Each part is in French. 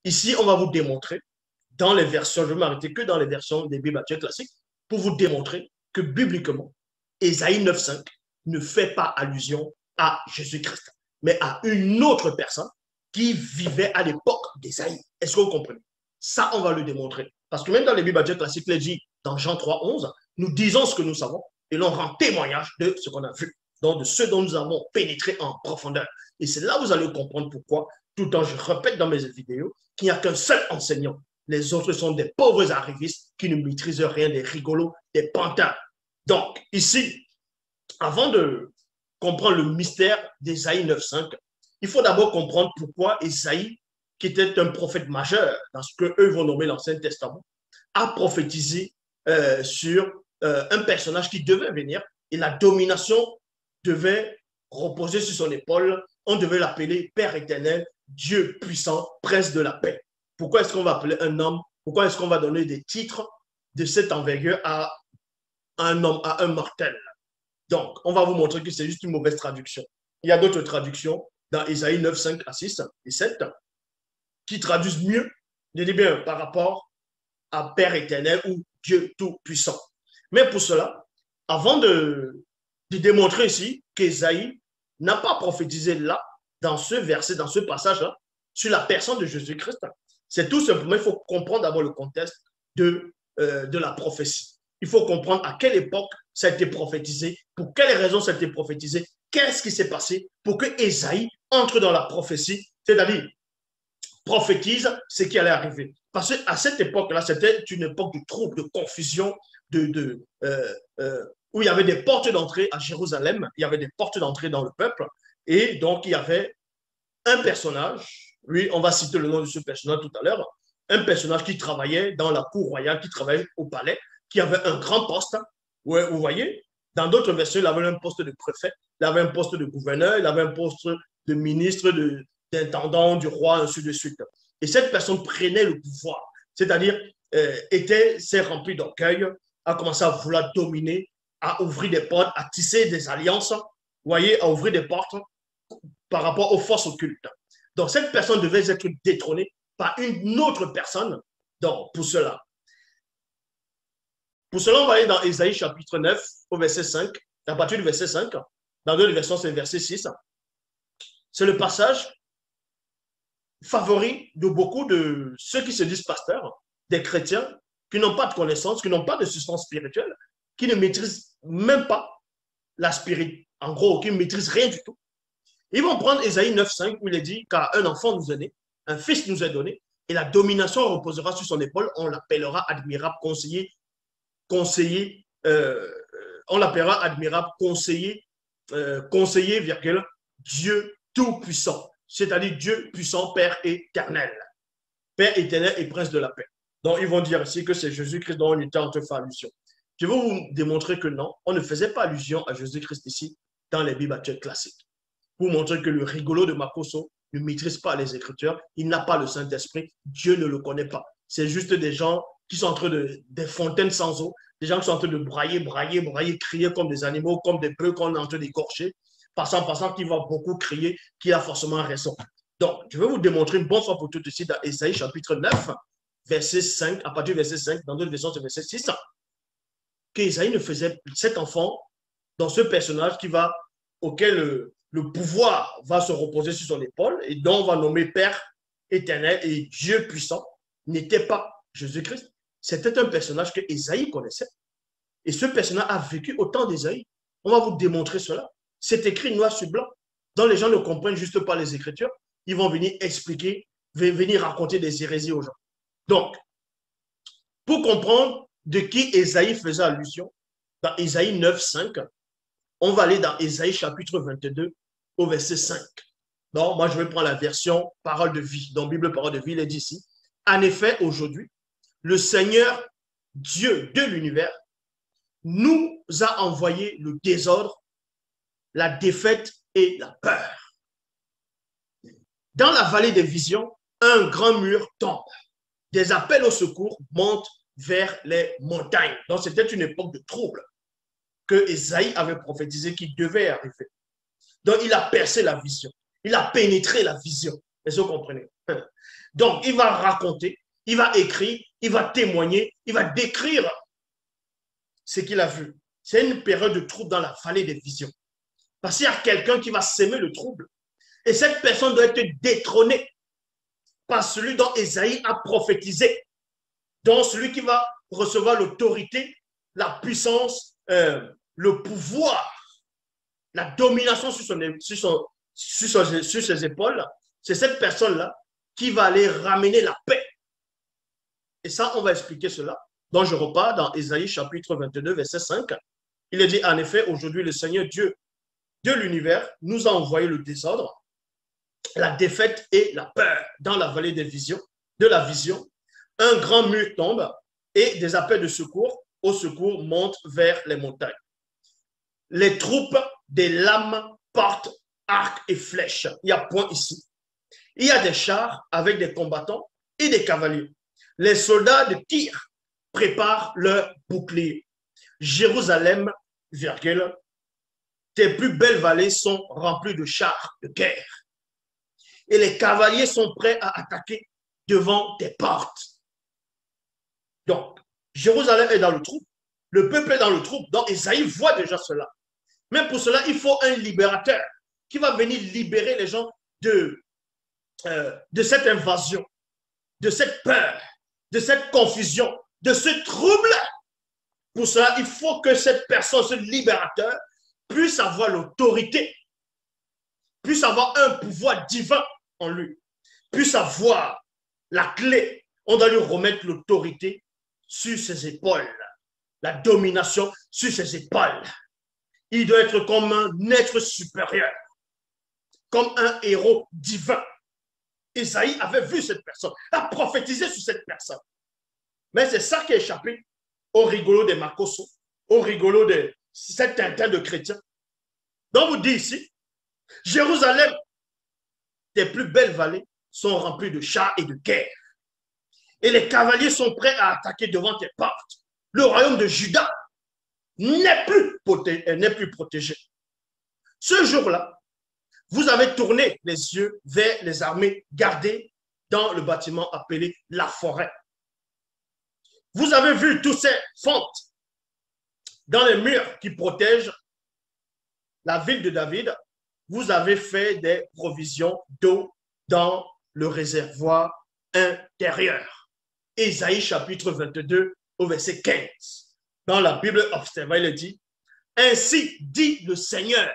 Ici, on va vous démontrer, dans les versions, je vais m'arrêter que dans les versions des Bibles actuelles classiques, pour vous démontrer que bibliquement, Ésaïe 9,5 ne fait pas allusion à Jésus-Christ, mais à une autre personne qui vivait à l'époque d'Ésaïe. Est-ce que vous comprenez? Ça, on va le démontrer. Parce que même dans les Bibles actuelles classiques, il est dit dans Jean 3,11, nous disons ce que nous savons et l'on rend témoignage de ce qu'on a vu, donc de ce dont nous avons pénétré en profondeur. Et c'est là que vous allez comprendre pourquoi, tout le temps, je répète dans mes vidéos, qu'il n'y a qu'un seul enseignant. Les autres sont des pauvres arrivistes qui ne maîtrisent rien, des rigolos, des pantins. Donc, ici, avant de comprendre le mystère d'Ésaïe 9,5, il faut d'abord comprendre pourquoi Ésaïe, qui était un prophète majeur dans ce qu'eux vont nommer l'Ancien Testament, a prophétisé sur un personnage qui devait venir et la domination devait reposer sur son épaule. On devait l'appeler Père éternel, Dieu puissant, prince de la paix. Pourquoi est-ce qu'on va appeler un homme? Pourquoi est-ce qu'on va donner des titres de cette envergure à un homme, à un mortel? Donc, on va vous montrer que c'est juste une mauvaise traduction. Il y a d'autres traductions dans Ésaïe 9, 5 à 6 et 7 qui traduisent mieux, je dis bien, par rapport à Père éternel ou Dieu tout-puissant. Mais pour cela, avant de démontrer ici qu'Ésaïe n'a pas prophétisé là, dans ce verset, dans ce passage-là, sur la personne de Jésus-Christ, c'est tout simplement, il faut comprendre d'abord le contexte de la prophétie. Il faut comprendre à quelle époque ça a été prophétisé, pour quelles raisons ça a été prophétisé, qu'est-ce qui s'est passé pour que Ésaïe entre dans la prophétie, c'est-à-dire prophétise ce qui allait arriver. Parce qu'à cette époque-là, c'était une époque de trouble, de confusion, où il y avait des portes d'entrée à Jérusalem, il y avait des portes d'entrée dans le peuple, et donc il y avait un personnage, lui, on va citer le nom de ce personnage tout à l'heure, un personnage qui travaillait dans la cour royale, qui travaillait au palais, qui avait un grand poste, ouais, vous voyez, dans d'autres versions, il avait un poste de préfet, il avait un poste de gouverneur, il avait un poste de ministre, d'intendant du roi, ainsi de suite. Et cette personne prenait le pouvoir, c'est-à-dire s'est rempli d'orgueil, a commencé à vouloir dominer, à ouvrir des portes, à tisser des alliances, vous voyez, à ouvrir des portes par rapport aux forces occultes. Donc, cette personne devait être détrônée par une autre personne. Donc, pour cela, on va aller dans Ésaïe chapitre 9, au verset 5, à partir du verset 5. Dans d'autres versions, c'est le verset 6. C'est le passage favori de beaucoup de ceux qui se disent pasteurs, des chrétiens, qui n'ont pas de connaissance, qui n'ont pas de substance spirituelle, qui ne maîtrisent même pas la spirit, en gros, qui ne maîtrisent rien du tout. Ils vont prendre Ésaïe 9, 5, où il est dit car un enfant nous est né, un fils nous est donné, et la domination reposera sur son épaule, on l'appellera admirable conseiller, on l'appellera admirable conseiller, virgule, Dieu tout-puissant, c'est-à-dire Dieu puissant, Père éternel. Père éternel et prince de la paix. Donc, ils vont dire ici que c'est Jésus-Christ dont on était en train de faire allusion. Je vais vous démontrer que non, on ne faisait pas allusion à Jésus-Christ ici dans les Bibles actuelles classiques. Pour montrer que le rigolo de Makoso ne maîtrise pas les Écritures, il n'a pas le Saint-Esprit, Dieu ne le connaît pas. C'est juste des gens qui sont en train des fontaines sans eau, des gens qui sont en train de brailler, crier comme des animaux, comme des bœufs qu'on est en train d'égorger, passant, qui va beaucoup crier, qui a forcément raison. Donc, je vais vous démontrer une bonne fois pour toutes ici dans Ésaïe chapitre 9, verset 5, à partir du verset 5, dans d'autres versions, c'est verset 6, qu'Ésaïe ne faisait cet enfant dans ce personnage auquel le pouvoir va se reposer sur son épaule et dont on va nommer Père éternel et Dieu puissant, n'était pas Jésus-Christ. C'était un personnage que Ésaïe connaissait. Et ce personnage a vécu au temps d'Ésaïe. On va vous démontrer cela. C'est écrit noir sur blanc. Donc les gens ne comprennent juste pas les Écritures. Ils vont venir expliquer, venir raconter des hérésies aux gens. Donc, pour comprendre de qui Ésaïe faisait allusion, dans Ésaïe 9, 5, on va aller dans Ésaïe chapitre 22 au verset 5. Donc, moi, je vais prendre la version parole de vie. Donc, Bible parole de vie, il est dit ici. En effet, aujourd'hui, le Seigneur, Dieu de l'univers, nous a envoyé le désordre, la défaite et la peur. Dans la vallée des visions, un grand mur tombe. Des appels au secours montent vers les montagnes. Donc, c'était une époque de trouble que Ésaïe avait prophétisé qui devait arriver. Donc, il a percé la vision. Il a pénétré la vision. Est-ce que vous comprenez? Donc, il va raconter, il va écrire, il va témoigner, il va décrire ce qu'il a vu. C'est une période de trouble dans la vallée des visions. Parce qu'il y a quelqu'un qui va s'aimer le trouble. Et cette personne doit être détrônée par celui dont Ésaïe a prophétisé. Donc, celui qui va recevoir l'autorité, la puissance, le pouvoir, la domination sur ses épaules. C'est cette personne-là qui va aller ramener la paix. Et ça, on va expliquer cela. Donc, je repars dans Ésaïe chapitre 22, verset 5. Il est dit, en effet, aujourd'hui, le Seigneur Dieu de l'univers nous a envoyé le désordre, la défaite et la peur dans la vallée des visions, de la vision. Un grand mur tombe et des appels de secours au secours montent vers les montagnes. Les troupes des lames portent arcs et flèches. Il y a point ici. Il y a des chars avec des combattants et des cavaliers. Les soldats de Tyr préparent leurs boucliers. Jérusalem, virgule, tes plus belles vallées sont remplies de chars de guerre. Et les cavaliers sont prêts à attaquer devant tes portes. Donc, Jérusalem est dans le trouble. Le peuple est dans le trouble. Donc, Ésaïe voit déjà cela. Mais pour cela, il faut un libérateur qui va venir libérer les gens de cette invasion, de cette peur, de cette confusion, de ce trouble. Pour cela, il faut que cette personne, ce libérateur, puisse avoir l'autorité, puisse avoir un pouvoir divin en lui, puisse avoir la clé. On doit lui remettre l'autorité sur ses épaules, la domination sur ses épaules. Il doit être comme un être supérieur, comme un héros divin. Isaïe avait vu cette personne, a prophétisé sur cette personne. Mais c'est ça qui a échappé au rigolo des Makosso, au rigolo de cet Tintin de chrétiens. Donc, vous dit ici, Jérusalem, tes plus belles vallées sont remplies de chars et de guerre. Et les cavaliers sont prêts à attaquer devant tes portes. Le royaume de Juda n'est plus protégé. Ce jour-là, vous avez tourné les yeux vers les armées gardées dans le bâtiment appelé la forêt. Vous avez vu tous ces fentes dans les murs qui protègent la ville de David. Vous avez fait des provisions d'eau dans le réservoir intérieur. Ésaïe chapitre 22 au verset 15. Dans la Bible observée, il dit, ainsi dit le Seigneur,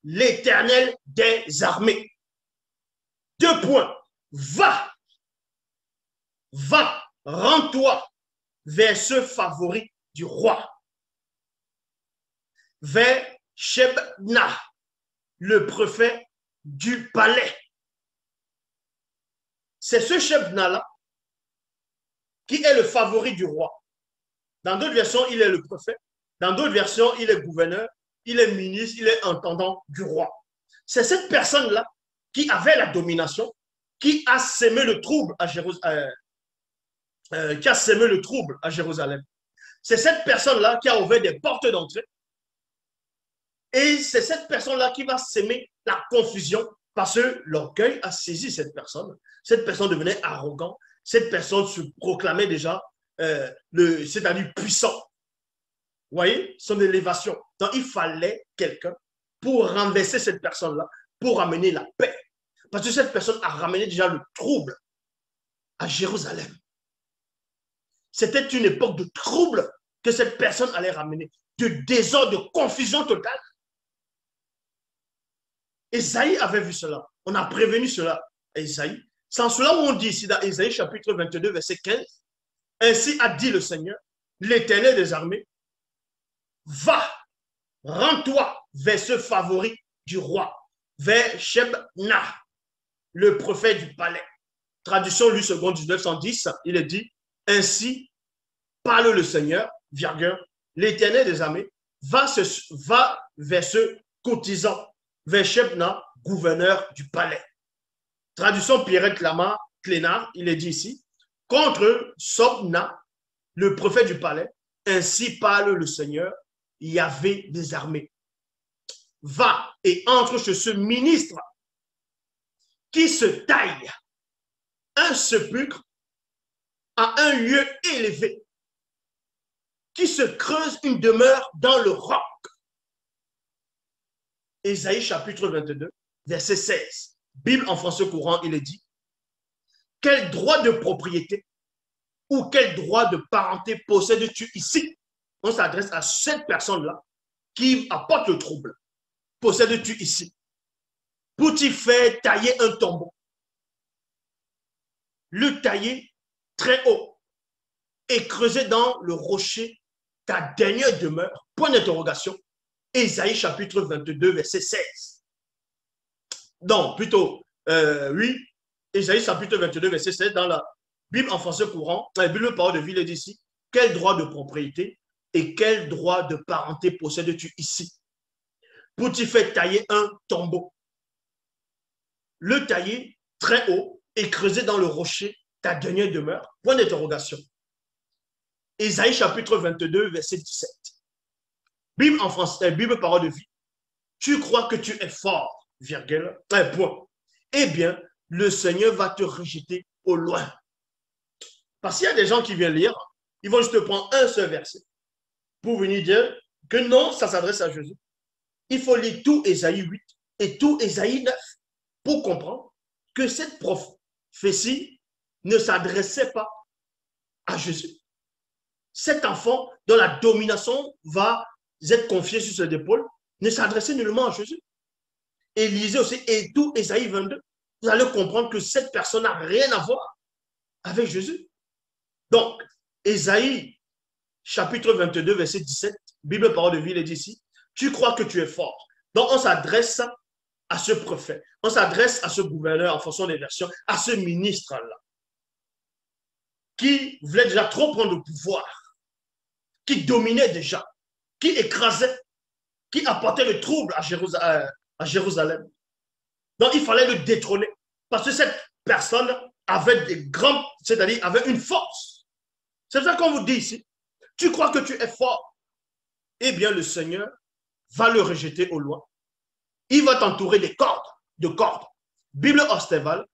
l'Éternel des armées. 2 points. Va, rends-toi vers ce favori du roi, vers Shebna, le préfet du palais. C'est ce Shebna-là qui est le favori du roi. Dans d'autres versions, il est le préfet. Dans d'autres versions, il est gouverneur, il est ministre, il est intendant du roi. C'est cette personne-là qui avait la domination, qui a sémé le trouble à Jérusalem. C'est cette personne-là qui a ouvert des portes d'entrée. Et c'est cette personne-là qui va sémer la confusion parce que l'orgueil a saisi cette personne. Cette personne devenait arrogante. Cette personne se proclamait déjà, c'est-à-dire puissant. Vous voyez, son élévation. Donc, il fallait quelqu'un pour renverser cette personne-là, pour ramener la paix. Parce que cette personne a ramené déjà le trouble à Jérusalem. C'était une époque de trouble que cette personne allait ramener, de désordre, de confusion totale. Ésaïe avait vu cela. On a prévenu cela à Ésaïe. C'est en cela où on dit ici dans Ésaïe chapitre 22, verset 15, ainsi a dit le Seigneur, l'Éternel des armées, va, rends-toi vers ce favori du roi, vers Shebna, le prophète du palais. Traduction Louis II 1910, il est dit, ainsi parle le Seigneur, virgule, l'Éternel des armées, va vers ce courtisan, vers Shebna, gouverneur du palais. Traduction Pierrette Lamar, Clénard, il est dit ici, contre Sobna, le prophète du palais, ainsi parle le Seigneur, Yahvé des armées. Va et entre chez ce ministre qui se taille un sépulcre à un lieu élevé, qui se creuse une demeure dans le roc. Ésaïe chapitre 22, verset 16. Bible en français courant, il est dit, quel droit de propriété ou quel droit de parenté possèdes-tu ici? On s'adresse à cette personne-là qui apporte le trouble. Possèdes-tu ici? Pour t'y faire tailler un tombeau. Le tailler très haut et creuser dans le rocher ta dernière demeure. Point d'interrogation. Ésaïe chapitre 22, verset 16. Donc, plutôt, oui, Ésaïe chapitre 22, verset 16, dans la Bible en français courant, la Bible parole de ville est ici. Quel droit de propriété et quel droit de parenté possèdes-tu ici? Pour t'y faire tailler un tombeau. Le tailler très haut et creuser dans le rocher ta dernière demeure. Point d'interrogation. Ésaïe chapitre 22, verset 17. Bible en français, Bible parole de vie. Tu crois que tu es fort, virgule, un point. Eh bien, le Seigneur va te rejeter au loin. Parce qu'il y a des gens qui viennent lire, ils vont juste prendre un seul verset pour venir dire que non, ça s'adresse à Jésus. Il faut lire tout Ésaïe 8 et tout Ésaïe 9 pour comprendre que cette prophétie ne s'adressait pas à Jésus. Cet enfant dont la domination va être confiée sur ses épaules ne s'adressait nullement à Jésus. Et lisez aussi et tout Ésaïe 22. Vous allez comprendre que cette personne n'a rien à voir avec Jésus. Donc, Ésaïe chapitre 22, verset 17, Bible parole de vie, il est dit ici, tu crois que tu es fort. Donc, on s'adresse à ce prophète, on s'adresse à ce gouverneur en fonction des versions, à ce ministre-là, qui voulait déjà trop prendre le pouvoir, qui dominait déjà, qui écrasait, qui apportait le trouble à Jérusalem. Donc, il fallait le détrôner, parce que cette personne avait des grands, c'est-à-dire avait une force. C'est ça qu'on vous dit ici. Tu crois que tu es fort, eh bien, le Seigneur va le rejeter au loin. Il va t'entourer de cordes. Bible Ostéval,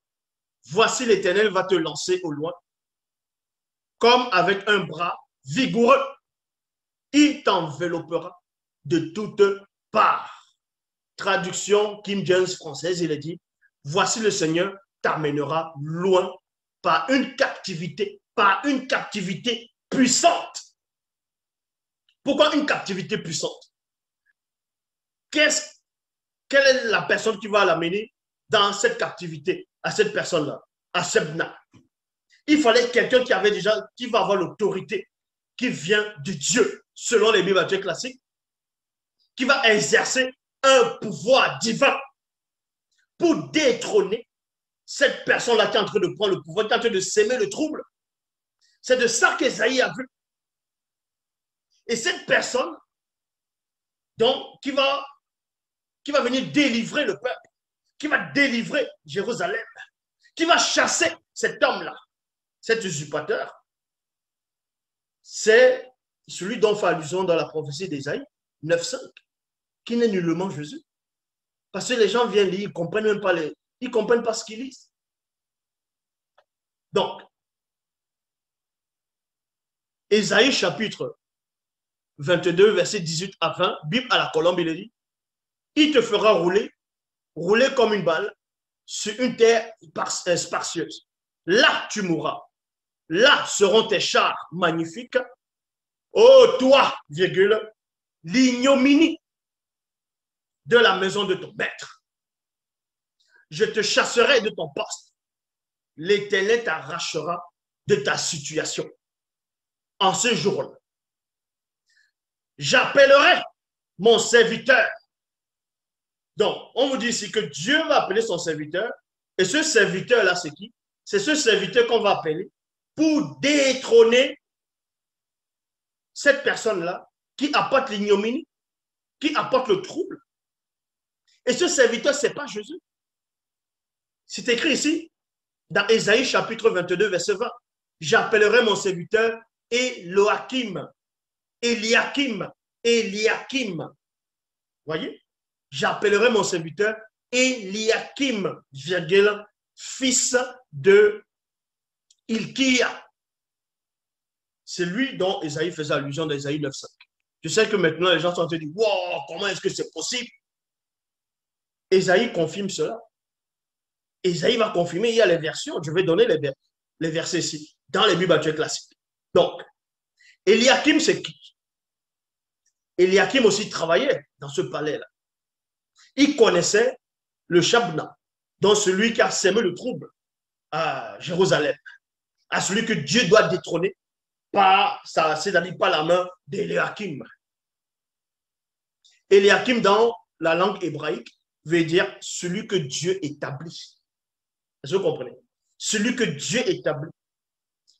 voici l'Éternel va te lancer au loin, comme avec un bras vigoureux. Il t'enveloppera de toutes parts. Traduction King James française, il est dit, voici le Seigneur t'amènera loin par une captivité puissante. Pourquoi une captivité puissante? Quelle est la personne qui va l'amener dans cette captivité, à cette personne-là, à Sebna? Il fallait quelqu'un qui va avoir l'autorité, qui vient de Dieu, selon les Bibles classiques, qui va exercer un pouvoir divin pour détrôner cette personne-là qui est en train de prendre le pouvoir, qui est en train de s'aimer le trouble. C'est de ça qu'Ésaïe a vu. Et cette personne, donc, qui va venir délivrer le peuple, qui va délivrer Jérusalem, qui va chasser cet homme-là, cet usurpateur, c'est celui dont fait allusion dans la prophétie d'Ésaïe 9.5, qui n'est nullement Jésus. Parce que les gens viennent lire, ils ne comprennent même pas ce qu'ils lisent. Donc, Ésaïe chapitre 22, verset 18 à 20, Bible à la colombe, il est dit, il te fera rouler comme une balle sur une terre spacieuse. Là, tu mourras. Là seront tes chars magnifiques. Oh, toi, virgule, l'ignominie de la maison de ton maître. Je te chasserai de ton poste. L'Éternel t'arrachera de ta situation. En ce jour-là, j'appellerai mon serviteur. Donc, on vous dit ici que Dieu va appeler son serviteur. Et ce serviteur-là, c'est qui? C'est ce serviteur qu'on va appeler pour détrôner cette personne-là qui apporte l'ignominie, qui apporte le trouble. Et ce serviteur, ce n'est pas Jésus. C'est écrit ici, dans Ésaïe chapitre 22, verset 20. J'appellerai mon serviteur Eliakim. Voyez? J'appellerai mon serviteur Eliakim, virgule, fils de Ilkia. C'est lui dont Ésaïe faisait allusion dans Ésaïe 9,5. Je sais que maintenant les gens sont en train de dire, wow, comment est-ce que c'est possible? Ésaïe confirme cela. Ésaïe va confirmer, il y a les versions. Je vais donner les versets ici, dans les Bibles actuelles classiques. Donc, Eliakim, c'est qui? Eliakim aussi travaillait dans ce palais-là. Il connaissait le Shabna, donc celui qui a sémé le trouble à Jérusalem, à celui que Dieu doit détrôner c'est-à-dire par la main d'Eliakim. Eliakim, dans la langue hébraïque, veut dire celui que Dieu établit. Est-ce que vous comprenez? Celui que Dieu établit.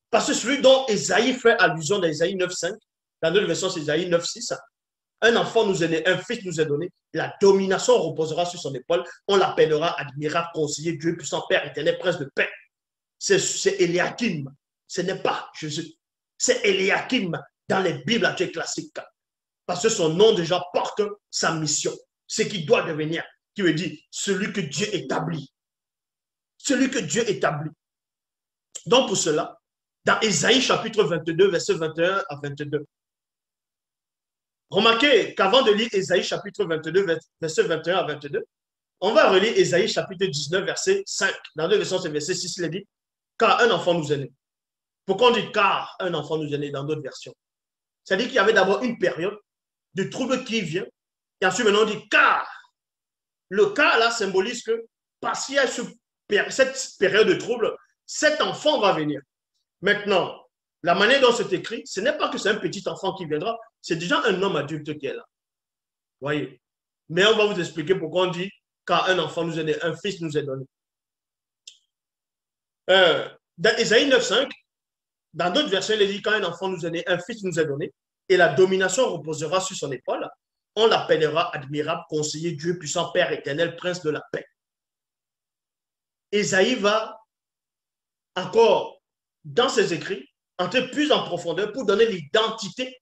Parce que celui dont Ésaïe fait allusion dans Ésaïe 9,5, dans notre version, c'est Ésaïe 9,6. Un enfant nous est né, un fils nous est donné, la domination reposera sur son épaule, on l'appellera admirable, conseiller, Dieu puissant, Père éternel, prince de paix. C'est Eliakim, ce n'est pas Jésus. C'est Eliakim dans les Bibles actuelles classiques. Parce que son nom déjà porte sa mission, ce qu'il doit devenir, qui veut dire celui que Dieu établit. Celui que Dieu établit. Donc pour cela, dans Ésaïe chapitre 22, verset 21 à 22, remarquez qu'avant de lire Ésaïe chapitre 22, verset 21 à 22, on va relire Ésaïe chapitre 19, verset 5. Dans deux versions, c'est verset 6, il est dit, car un enfant nous est né. Pourquoi on dit car un enfant nous est né dans d'autres versions? C'est-à-dire qu'il y avait d'abord une période de trouble qui vient, et ensuite maintenant on dit car. Le car là symbolise que parce qu'il y a cette période de trouble, cet enfant va venir. Maintenant, la manière dont c'est écrit, ce n'est pas que c'est un petit enfant qui viendra, c'est déjà un homme adulte qui est là. Voyez. Mais on va vous expliquer pourquoi on dit car un enfant nous est né, un fils nous est donné. Dans Ésaïe 9,5, dans d'autres versions, il est dit quand un enfant nous est né, un fils nous est donné, et la domination reposera sur son épaule. On l'appellera admirable, conseiller, Dieu puissant, Père éternel, prince de la paix. Ésaïe va encore, dans ses écrits, entrer plus en profondeur pour donner l'identité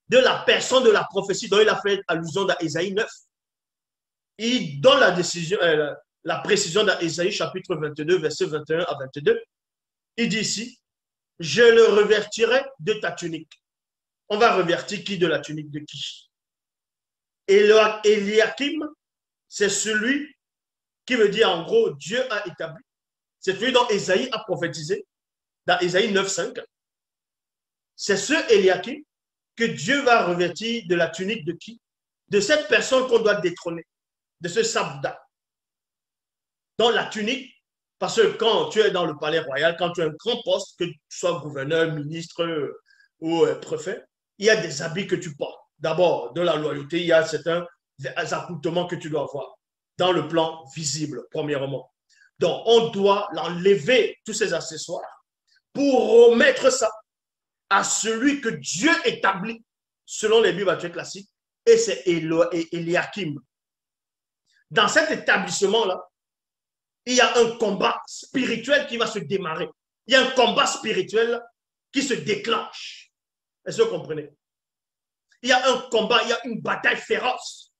de la personne de la prophétie dont il a fait allusion dans Ésaïe 9. Il donne la précision dans Ésaïe chapitre 22, verset 21 à 22. Il dit ici, je le revêtirai de ta tunique. On va revertir qui de la tunique de qui? Eliakim, c'est celui qui veut dire en gros Dieu a établi. C'est celui dont Ésaïe a prophétisé dans Ésaïe 9,5. C'est ce Eliakim que Dieu va revêtir de la tunique de qui? De cette personne qu'on doit détrôner, de ce Sabda. Dans la tunique, parce que quand tu es dans le palais royal, quand tu as un grand poste, que tu sois gouverneur, ministre ou préfet, il y a des habits que tu portes. D'abord, de la loyauté, il y a certains accoutrements que tu dois avoir dans le plan visible, premièrement. Donc, on doit l'enlever, tous ces accessoires, pour remettre ça à celui que Dieu établit, selon les Bibles actuelles classiques, et c'est Eliakim. Dans cet établissement-là, il y a un combat spirituel qui va se démarrer. Il y a un combat spirituel qui se déclenche. Est-ce que vous comprenez? Il y a un combat, il y a une bataille féroce.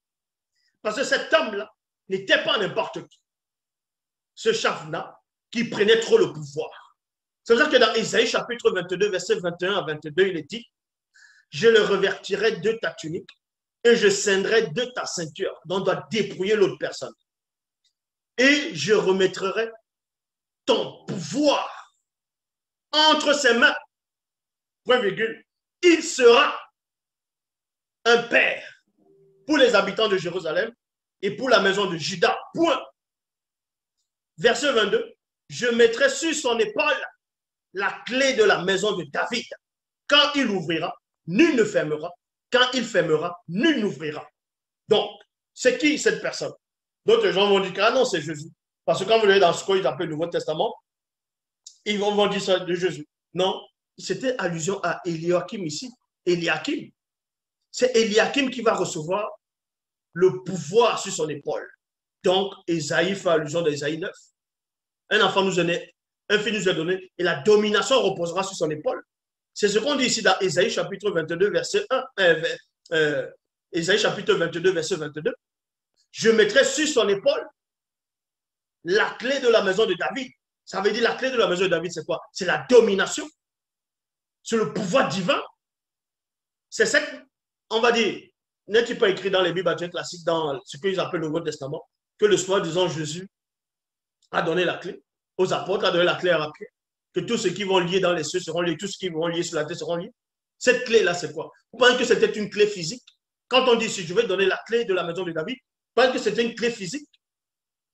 Parce que cet homme-là n'était pas n'importe qui. Ce Shavna qui prenait trop le pouvoir. C'est pour ça que dans Ésaïe chapitre 22, verset 21 à 22, il est dit, je le revêtirai de ta tunique et je scindrai de ta ceinture. Donc, on doit dépouiller l'autre personne. Et je remettrai ton pouvoir entre ses mains. Point virgule. Il sera un père pour les habitants de Jérusalem et pour la maison de Juda. Point. Verset 22. Je mettrai sur son épaule la clé de la maison de David. Quand il ouvrira, nul ne fermera. Quand il fermera, nul n'ouvrira. Donc, c'est qui cette personne? D'autres gens vont dire que ah non, c'est Jésus. Parce que quand vous allez dans ce qu'ils appellent le Nouveau Testament, ils vont dire ça de Jésus. Non, c'était allusion à Eliakim ici. Eliakim. C'est Eliakim qui va recevoir le pouvoir sur son épaule. Donc, Ésaïe fait allusion d'Ésaïe 9. Un enfant nous est né, un fils nous est donné, et la domination reposera sur son épaule. C'est ce qu'on dit ici dans Ésaïe chapitre 22, verset 1. Ésaïe chapitre 22, verset 22. Je mettrai sur son épaule la clé de la maison de David. Ça veut dire la clé de la maison de David, c'est quoi? C'est la domination. C'est le pouvoir divin. C'est cette, on va dire, n'est-il pas écrit dans les Bibles classiques, dans ce qu'ils appellent le Nouveau Testament, que le soir, disons, Jésus a donné la clé aux apôtres, a donné la clé à Pierre, que tous ceux qui vont lier dans les cieux seront liés, tous ceux qui vont lier sur la terre seront liés. Cette clé-là, c'est quoi? Vous pensez que c'était une clé physique? Quand on dit, si je vais donner la clé de la maison de David, vous pensez que c'était une clé physique?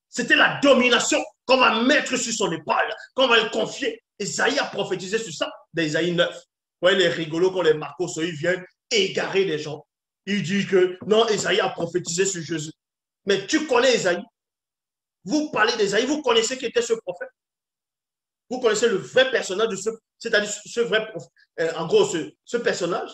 C'était la domination qu'on va mettre sur son épaule, qu'on va le confier. Isaïe a prophétisé sur ça, dans Isaïe 9. Ouais, les rigolos, quand les Marcos, ils viennent égarer les gens. Ils disent que non, Isaïe a prophétisé sur Jésus. Mais tu connais Isaïe? Vous parlez d'Isaïe, vous connaissez qui était ce prophète? Vous connaissez le vrai personnage de ce, c'est-à-dire ce vrai prophète, en gros, ce personnage?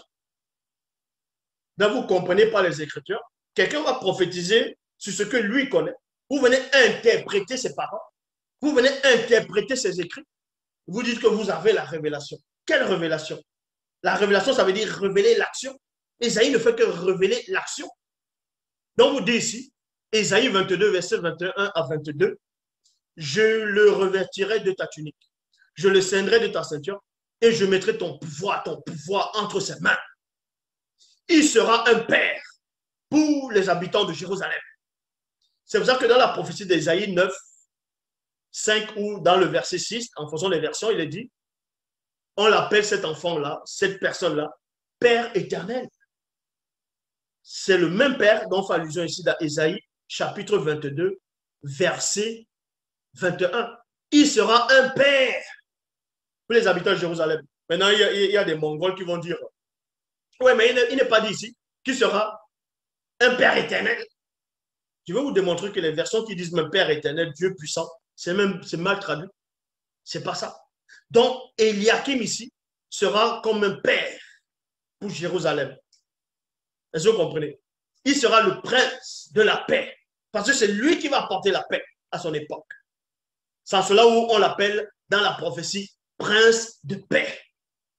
Donc, vous ne comprenez pas les Écritures. Quelqu'un va prophétiser sur ce que lui connaît. Vous venez interpréter ses paroles. Vous venez interpréter ses écrits. Vous dites que vous avez la révélation. Quelle révélation? La révélation, ça veut dire révéler l'action. Isaïe ne fait que révéler l'action. Donc, vous dites ici, Isaïe 22, verset 21 à 22, je le revêtirai de ta tunique, je le ceindrai de ta ceinture et je mettrai ton pouvoir entre ses mains. Il sera un père pour les habitants de Jérusalem. C'est pour ça que dans la prophétie d'Isaïe 9, 5 ou dans le verset 6, en fonction des versions, il est dit, on l'appelle cet enfant-là, cette personne-là, Père éternel. C'est le même Père dont fait allusion ici dans Isaïe, chapitre 22, verset 21. Il sera un Père pour les habitants de Jérusalem. Maintenant, il y a des Mongols qui vont dire, oui, mais il n'est pas dit ici qu'il sera un Père éternel. Je vais vous démontrer que les versions qui disent même Père éternel, Dieu puissant, c'est mal traduit. C'est pas ça. Donc, Eliakim ici sera comme un père pour Jérusalem. Est-ce que vous comprenez? Il sera le prince de la paix. Parce que c'est lui qui va apporter la paix à son époque. C'est cela où on l'appelle dans la prophétie prince de paix.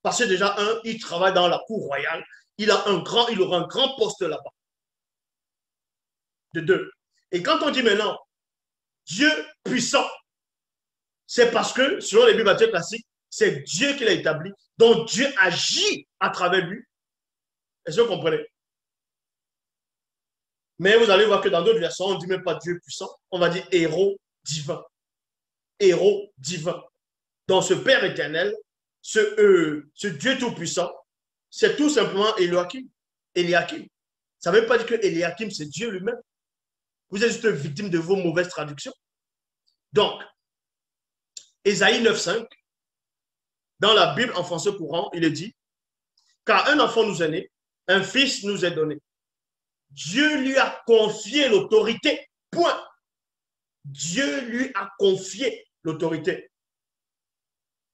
Parce que déjà, il travaille dans la cour royale. Il aura un grand poste là-bas. De deux. Et quand on dit maintenant Dieu puissant, c'est parce que, selon les Bibles classiques, c'est Dieu qui l'a établi. Donc Dieu agit à travers lui. Est-ce que vous comprenez? Mais vous allez voir que dans d'autres versions, on ne dit même pas Dieu puissant, on va dire héros divin. Héros divin. Donc ce Père éternel, ce Dieu tout-puissant, c'est tout simplement Eliakim. Ça ne veut pas dire que Eliakim, c'est Dieu lui-même. Vous êtes juste victime de vos mauvaises traductions. Donc, Ésaïe 9,5, dans la Bible en français courant, il est dit, car un enfant nous est né, un fils nous est donné. Dieu lui a confié l'autorité. Point. Dieu lui a confié l'autorité.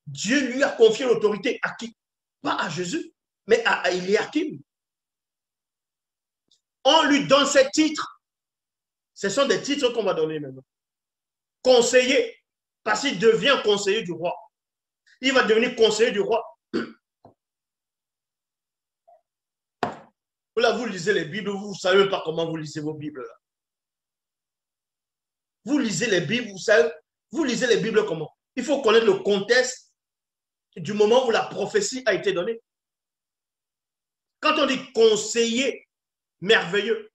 Dieu lui a confié l'autorité à qui? Pas à Jésus, mais à Eliakim. On lui donne ces titres. Ce sont des titres qu'on va donner maintenant. Conseiller, parce qu'il devient conseiller du roi. Il va devenir conseiller du roi. Là, vous lisez les Bibles, vous ne savez pas comment vous lisez vos Bibles. Là. Vous lisez les Bibles, vous lisez les Bibles comment? Il faut connaître le contexte du moment où la prophétie a été donnée. Quand on dit conseiller merveilleux,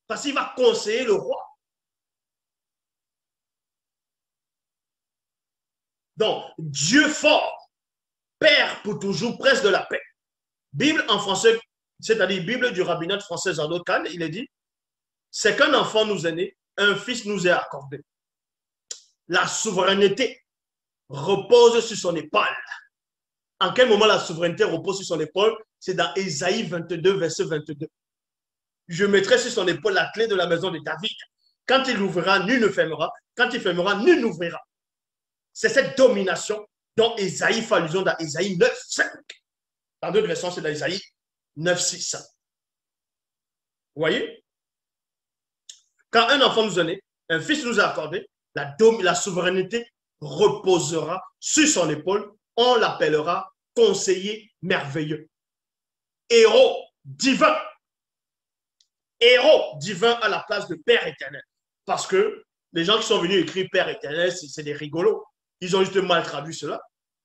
parce qu'il va conseiller le roi. Donc, Dieu fort, Père pour toujours, prince de la paix. Bible en français, c'est-à-dire Bible du rabbinat français Zadok Khan, il est dit, c'est qu'un enfant nous est né, un fils nous est accordé. La souveraineté repose sur son épaule. En quel moment la souveraineté repose sur son épaule? C'est dans Ésaïe 22, verset 22. Je mettrai sur son épaule la clé de la maison de David. Quand il ouvrira, nul ne fermera. Quand il fermera, nul n'ouvrira. C'est cette domination dont Ésaïe fait allusion dans Ésaïe 9, 5. Dans d'autres versions, c'est dans Ésaïe 9, 6. Vous voyez? Quand un enfant nous est né, un fils nous est accordé, la souveraineté reposera sur son épaule. On l'appellera conseiller merveilleux. Héros divin. Héros divin à la place de Père éternel. Parce que Les gens qui sont venus écrire Père éternel, c'est des rigolos. Ils ont juste mal traduit cela.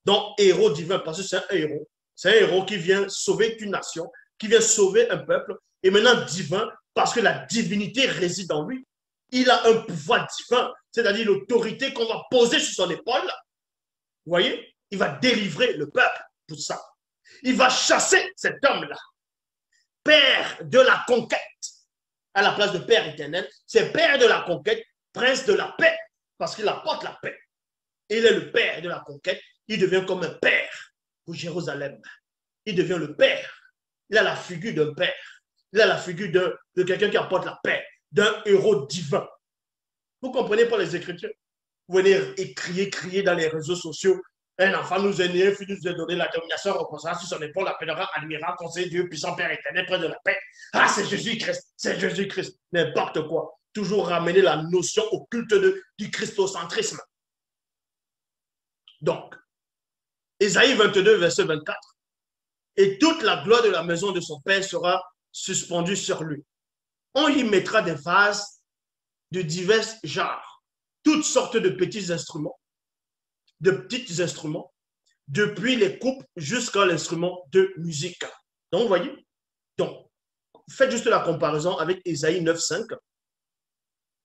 Donc, héros divin, parce que c'est un héros. C'est un héros qui vient sauver une nation, qui vient sauver un peuple. Et maintenant, divin, parce que la divinité réside en lui. Il a un pouvoir divin, c'est-à-dire l'autorité qu'on va poser sur son épaule. Vous voyez? Il va délivrer le peuple pour ça. Il va chasser cet homme-là. Père de la conquête. À la place de Père éternel, c'est Père de la conquête, Prince de la paix, parce qu'il apporte la paix. Il est le Père de la conquête. Il devient comme un père pour Jérusalem. Il devient le père. Il a la figure d'un père. Il a la figure de quelqu'un qui apporte la paix, d'un héros divin. Vous comprenez pas les Écritures? Vous venez crier dans les réseaux sociaux. Un enfant nous est né, un fils nous est donné, la domination reposera sur son épaule, appellera admirable, conseiller Dieu, puissant Père éternel, près de la paix. Ah, c'est Jésus-Christ, c'est Jésus-Christ. N'importe quoi. Toujours ramener la notion au culte du christocentrisme. Donc, Ésaïe 22, verset 24. Et toute la gloire de la maison de son père sera suspendue sur lui. On y mettra des vases de divers genres, toutes sortes de petits instruments, de petits instruments, depuis les coupes jusqu'à l'instrument de musique. Donc, vous voyez? Donc, faites juste la comparaison avec Ésaïe 9, 5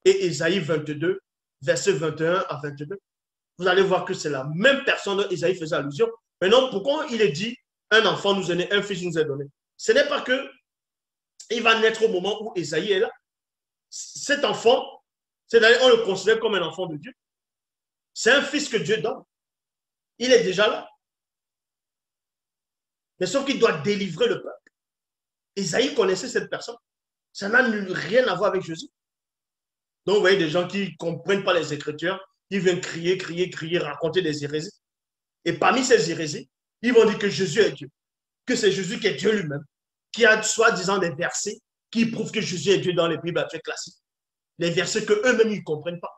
et Ésaïe 22, verset 21 à 22. Vous allez voir que c'est la même personne dont Ésaïe faisait allusion. Maintenant, pourquoi il est dit un enfant nous est né, un fils nous est donné? Ce n'est pas que il va naître au moment où Ésaïe est là. Cet enfant, c'est-à-dire on le considère comme un enfant de Dieu. C'est un fils que Dieu donne. Il est déjà là. Mais sauf qu'il doit délivrer le peuple. Ésaïe connaissait cette personne. Ça n'a rien à voir avec Jésus. Donc, vous voyez des gens qui ne comprennent pas les Écritures, ils viennent crier, raconter des hérésies. Et parmi ces hérésies, ils vont dire que Jésus est Dieu, que c'est Jésus qui est Dieu lui-même, qui a soi-disant des versets qui prouvent que Jésus est Dieu dans les Bibles classiques. Les versets qu'eux-mêmes ils ne comprennent pas.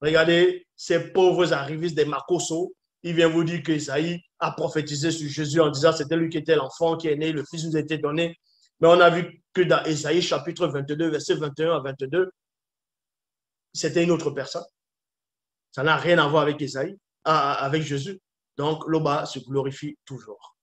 Regardez ces pauvres arrivistes des Makoso, ils viennent vous dire qu'Ésaïe a prophétisé sur Jésus en disant que c'était lui qui était l'enfant qui est né, le Fils nous a été donné. Mais on a vu que dans Ésaïe chapitre 22, verset 21 à 22, c'était une autre personne. Ça n'a rien à voir avec Ésaïe, avec Jésus. Donc, l'Oba se glorifie toujours.